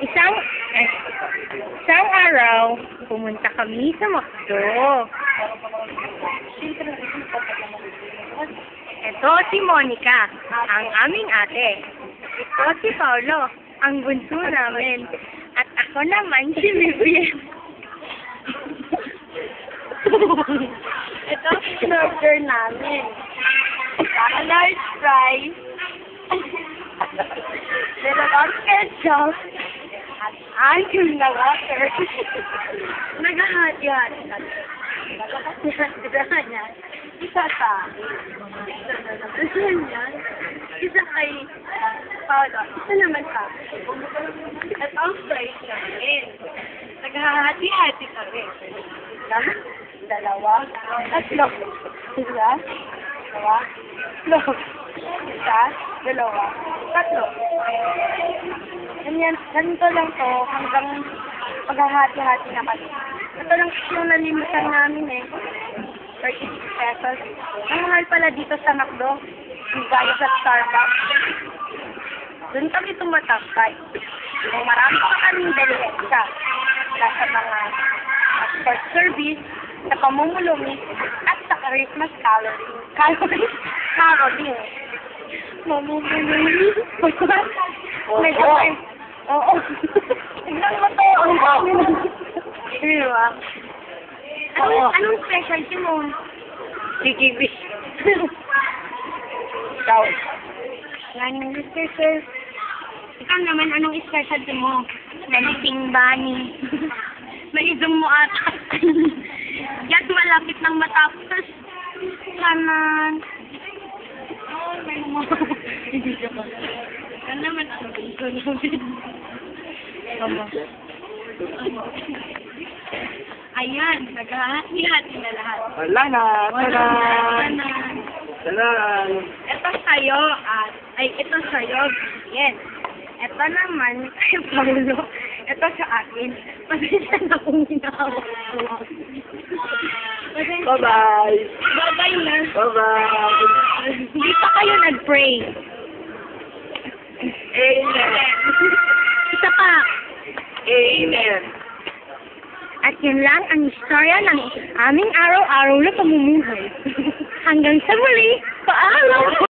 Isang, eh, isang araw, pumunta kami sa McDo. Ito si Monica, ang aming ate. Ito si Paolo, ang bunso namin. At ako naman si Vivian. Ito si burger namin. A large fries. Dalawang ketchup. At anim na water. Naghahati-hati na. Naghahati-hati na. Isa sa. Isa kay Paolo. Isa naman sa. At ang fries namin. Naghahati-hati kami. Isa, dalawa, tatlo. Isa, dalawa, tatlo. Isa, dalawa, tatlo. Ganyan, ganito lang to hanggang maghahati-hati na kami. Ito lang yung nalimutan namin eh. 36 pesos. Ang mahal pala dito sa McDo. Gaya sa Starbucks. Doon kami tumatangkay. Kung marami pa kaming delikatsa. Sa mga first service, sa pamumulumi, at sa Christmas caroling. Mamumulumi. Medyo kayo. Oo. Tignan mo to. Diba? Anong specialty mo? CGB. Ikaw. Running Mr. Sir. Ikaw naman, anong specialty mo? Nalising bani. Maizong mo ata. Yan, malapit ng matapos. Kanan. Oh, may mo. Hindi ka ba? Yan naman ang gusto namin. Tama. Ayan, naghahati-hati na lahat. Wala na. Wala. Tanan. Ito sa'yo, ito sa'yo, yan. Ito naman, kay Paolo. Ito sa akin. Pasensya na kung ginahawak ko. Bye-bye. Bye-bye na. Bye-bye. Hindi pa kayo nag-pray. Amen. Isa pa. Amen. At yun lang ang istorya ng aming araw-araw na pamumuhay. Hanggang sa muli, paalam!